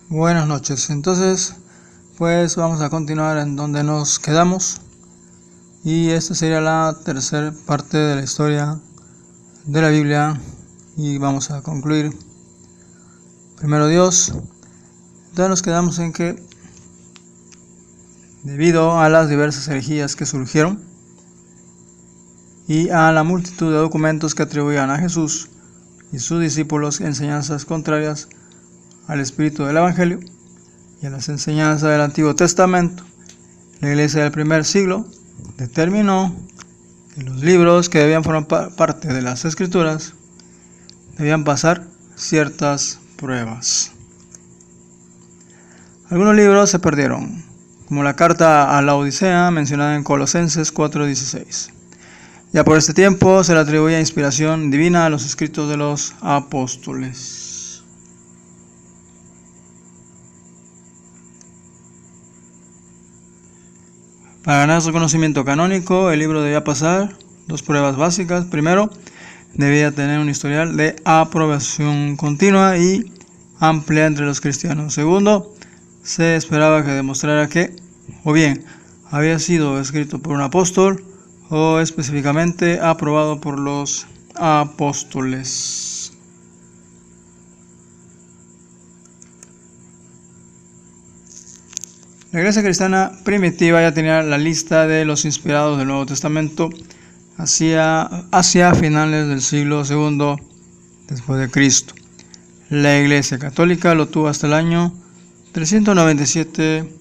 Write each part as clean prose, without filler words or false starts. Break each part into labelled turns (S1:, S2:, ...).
S1: Buenas noches. Entonces, pues vamos a continuar en donde nos quedamos. Y esta sería la tercera parte de la historia de la Biblia. Y vamos a concluir. Primero Dios. Entonces nos quedamos en que, debido a las diversas herejías que surgieron y a la multitud de documentos que atribuían a Jesús y sus discípulos enseñanzas contrarias al espíritu del Evangelio y a las enseñanzas del Antiguo Testamento, la Iglesia del primer siglo determinó que los libros que debían formar parte de las Escrituras debían pasar ciertas pruebas. Algunos libros se perdieron, como la carta a la Odisea mencionada en Colosenses 4:16. Ya por este tiempo se le atribuía inspiración divina a los escritos de los apóstoles. Para ganar su conocimiento canónico, el libro debía pasar dos pruebas básicas. Primero, debía tener un historial de aprobación continua y amplia entre los cristianos. Segundo, se esperaba que demostrara que, o bien, había sido escrito por un apóstol, o específicamente aprobado por los apóstoles. La Iglesia cristiana primitiva ya tenía la lista de los inspirados del Nuevo Testamento hacia finales del siglo II después de Cristo. La Iglesia católica lo tuvo hasta el año 397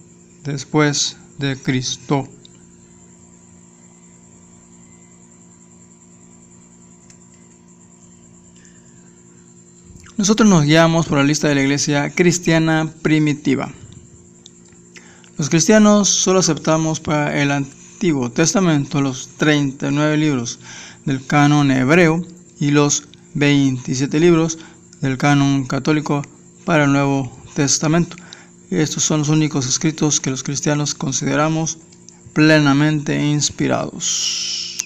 S1: después de Cristo. Nosotros nos guiamos por la lista de la Iglesia cristiana primitiva. Los cristianos solo aceptamos para el Antiguo Testamento los 39 libros del canon hebreo y los 27 libros del canon católico para el Nuevo Testamento. Estos son los únicos escritos que los cristianos consideramos plenamente inspirados.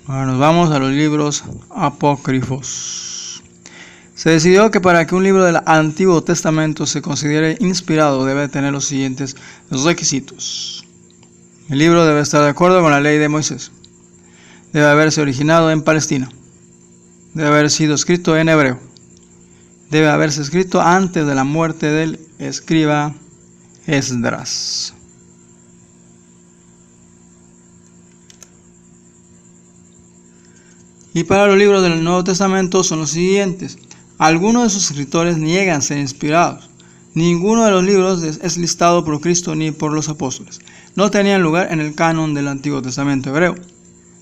S1: Ahora nos vamos a los libros apócrifos. Se decidió que para que un libro del Antiguo Testamento se considere inspirado debe tener los siguientes requisitos. El libro debe estar de acuerdo con la ley de Moisés. Debe haberse originado en Palestina. Debe haber sido escrito en hebreo. Debe haberse escrito antes de la muerte del escriba Esdras. Y para los libros del Nuevo Testamento son los siguientes. Algunos de sus escritores niegan ser inspirados. Ninguno de los libros es listado por Cristo ni por los apóstoles. No tenían lugar en el canon del Antiguo Testamento hebreo.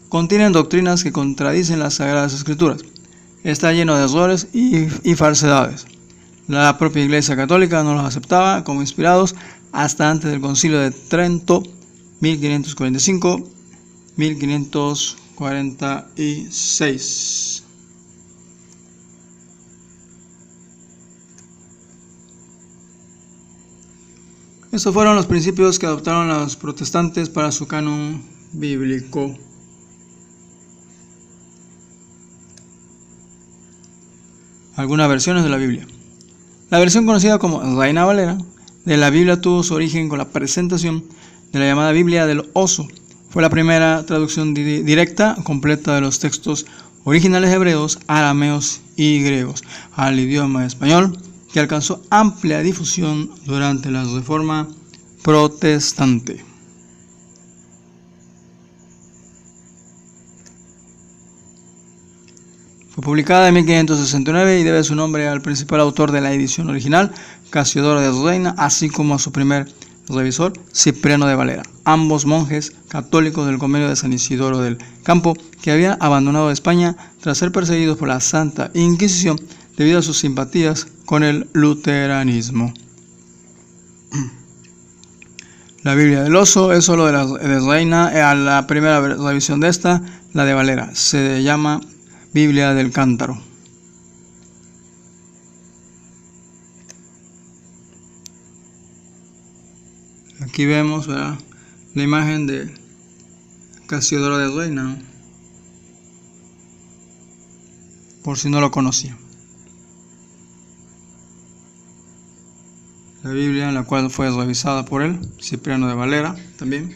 S1: Contienen doctrinas que contradicen las Sagradas Escrituras. Está lleno de errores y falsedades. La propia Iglesia Católica no los aceptaba como inspirados hasta antes del Concilio de Trento, 1545-1546. Estos fueron los principios que adoptaron los protestantes para su canon bíblico. Algunas versiones de la Biblia. La versión conocida como Reina Valera de la Biblia tuvo su origen con la presentación de la llamada Biblia del Oso. Fue la primera traducción directa, completa de los textos originales hebreos, arameos y griegos al idioma español, que alcanzó amplia difusión durante la Reforma protestante. Fue publicada en 1569 y debe su nombre al principal autor de la edición original, Casiodoro de Reina, así como a su primer revisor, Cipriano de Valera, ambos monjes católicos del Convenio de San Isidoro del Campo, que habían abandonado España tras ser perseguidos por la Santa Inquisición debido a sus simpatías con el luteranismo. La Biblia del Oso es solo de Reina. A la primera revisión de esta, la de Valera, se llama Biblia del Cántaro. Aquí vemos, ¿verdad?, la imagen de Casiodoro de Reina, por si no lo conocía. la Biblia, la cual fue revisada por él, Cipriano de Valera también.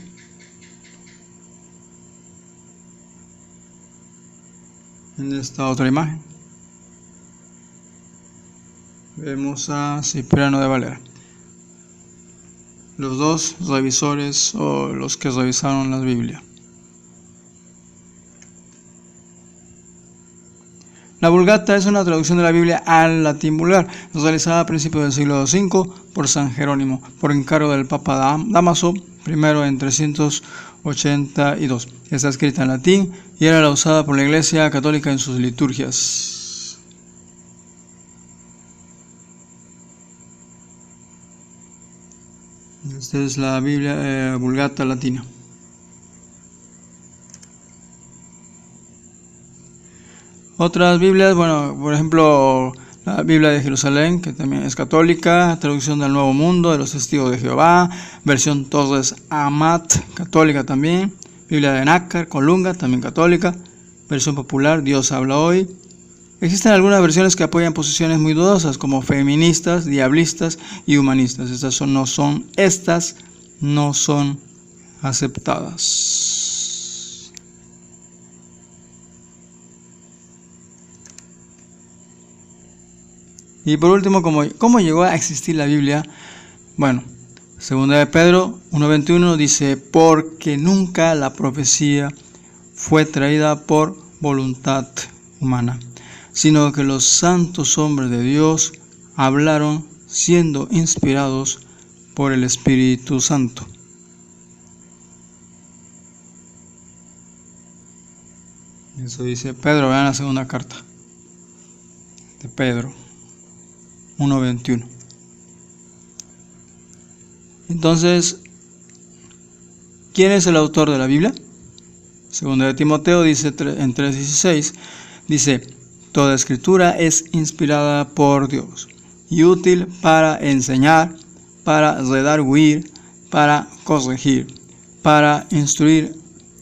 S1: En esta otra imagen vemos a Cipriano de Valera. Los dos revisores o los que revisaron la Biblia. La Vulgata es una traducción de la Biblia al latín vulgar, realizada a principios del siglo V por San Jerónimo, por encargo del Papa Dámaso I en 382. Está escrita en latín y era la usada por la Iglesia Católica en sus liturgias. Esta es la Biblia Vulgata latina. Otras Biblias, bueno, por ejemplo, la Biblia de Jerusalén, que también es católica, traducción del Nuevo Mundo, de los Testigos de Jehová, versión Torres Amat, católica también, Biblia de Nácar, Colunga, también católica, versión popular, Dios habla hoy. Existen algunas versiones que apoyan posiciones muy dudosas, como feministas, diablistas y humanistas. Estas no son aceptadas. Y por último, ¿cómo llegó a existir la Biblia? Bueno, segunda de Pedro 1:21 dice, porque nunca la profecía fue traída por voluntad humana, sino que los santos hombres de Dios hablaron siendo inspirados por el Espíritu Santo. Eso dice Pedro, vean la segunda carta de Pedro 1:21. Entonces, ¿quién es el autor de la Biblia? Segunda de Timoteo dice en 3:16, dice, toda escritura es inspirada por Dios y útil para enseñar, para redarguir, para corregir, para instruir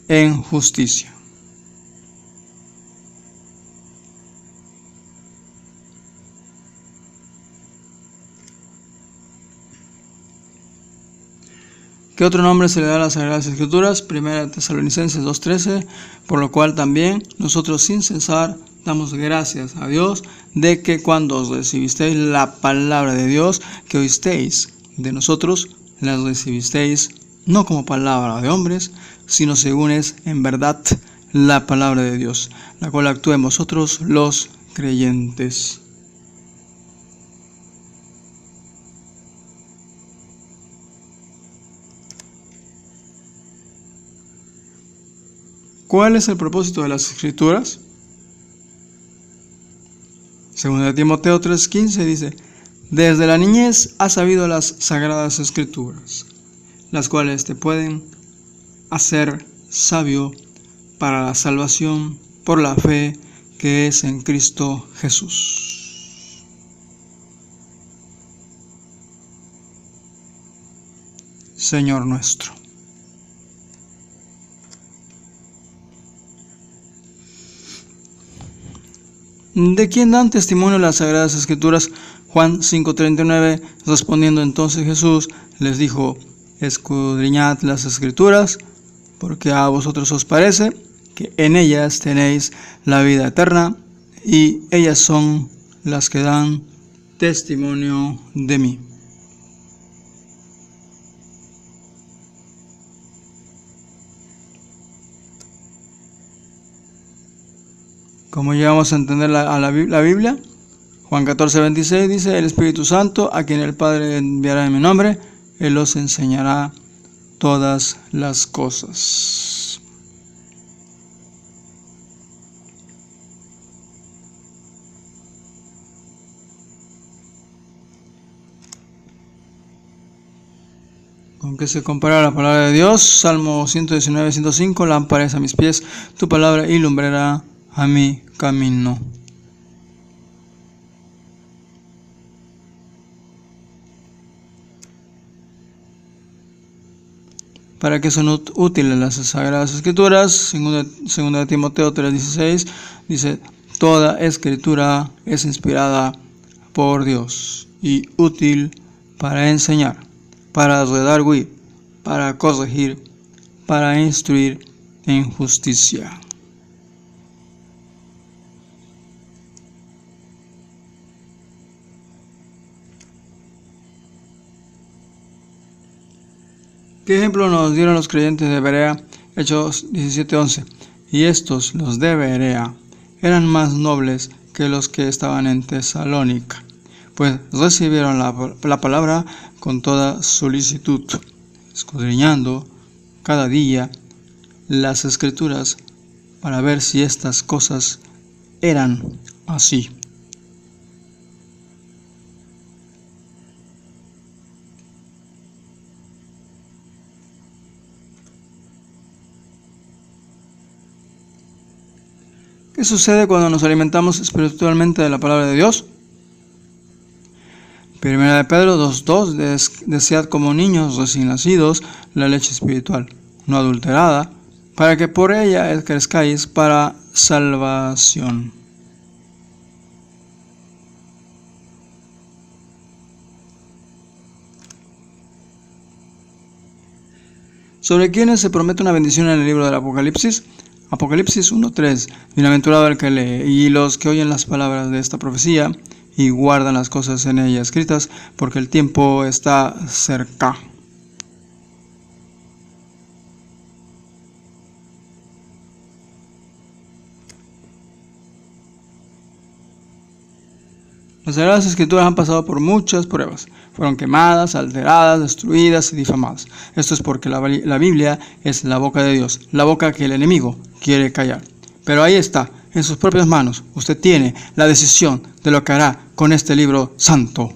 S1: en justicia. ¿Qué otro nombre se le da a las Sagradas Escrituras? Primera Tesalonicenses 2:13, por lo cual también nosotros sin cesar damos gracias a Dios de que cuando recibisteis la palabra de Dios que oísteis de nosotros, la recibisteis no como palabra de hombres, sino según es en verdad la palabra de Dios, la cual actúa en vosotros los creyentes. ¿Cuál es el propósito de las Escrituras? Según de Timoteo 3:15 dice, desde la niñez has sabido las Sagradas Escrituras, las cuales te pueden hacer sabio para la salvación por la fe que es en Cristo Jesús. Señor nuestro. ¿De quién dan testimonio las Sagradas Escrituras? Juan 5:39, respondiendo entonces Jesús, les dijo, escudriñad las Escrituras, porque a vosotros os parece que en ellas tenéis la vida eterna, y ellas son las que dan testimonio de mí. ¿Cómo llegamos a entender la Biblia? Juan 14:26 dice, el Espíritu Santo, a quien el Padre enviará en mi nombre, Él os enseñará todas las cosas. ¿Con qué se compara la palabra de Dios? Salmo 119:105, lámpara es a mis pies, tu palabra y lumbrera a mi camino. ¿Para qué son útiles las Sagradas Escrituras? Segunda de Timoteo 3:16 dice, toda escritura es inspirada por Dios y útil para enseñar, para redarguir, para corregir, para instruir en justicia. ¿Qué ejemplo nos dieron los creyentes de Berea? Hechos 17:11. Y estos, los de Berea, eran más nobles que los que estaban en Tesalónica, pues recibieron la palabra con toda solicitud, escudriñando cada día las Escrituras para ver si estas cosas eran así. ¿Qué sucede cuando nos alimentamos espiritualmente de la palabra de Dios? Primera de Pedro 2:2, desead como niños recién nacidos la leche espiritual, no adulterada, para que por ella crezcáis para salvación. ¿Sobre quiénes se promete una bendición en el libro del Apocalipsis? Apocalipsis 1:3. Bienaventurado el que lee y los que oyen las palabras de esta profecía y guardan las cosas en ella escritas, porque el tiempo está cerca. Las Sagradas Escrituras han pasado por muchas pruebas. Fueron quemadas, alteradas, destruidas y difamadas. Esto es porque la Biblia es la boca de Dios, la boca que el enemigo quiere callar. Pero ahí está, en sus propias manos. Usted tiene la decisión de lo que hará con este libro santo.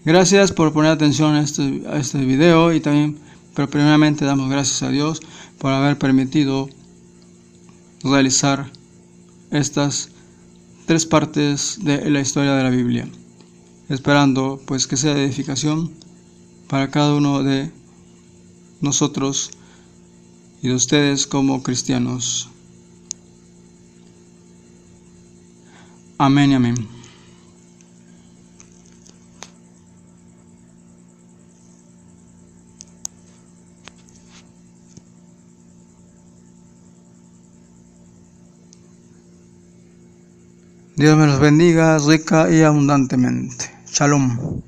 S1: Gracias por poner atención a este video y también, pero primeramente damos gracias a Dios por haber permitido realizar estas 3 partes de la historia de la Biblia, esperando pues que sea de edificación para cada uno de nosotros y de ustedes como cristianos. Amén y amén. Dios me los bendiga rica y abundantemente. Shalom.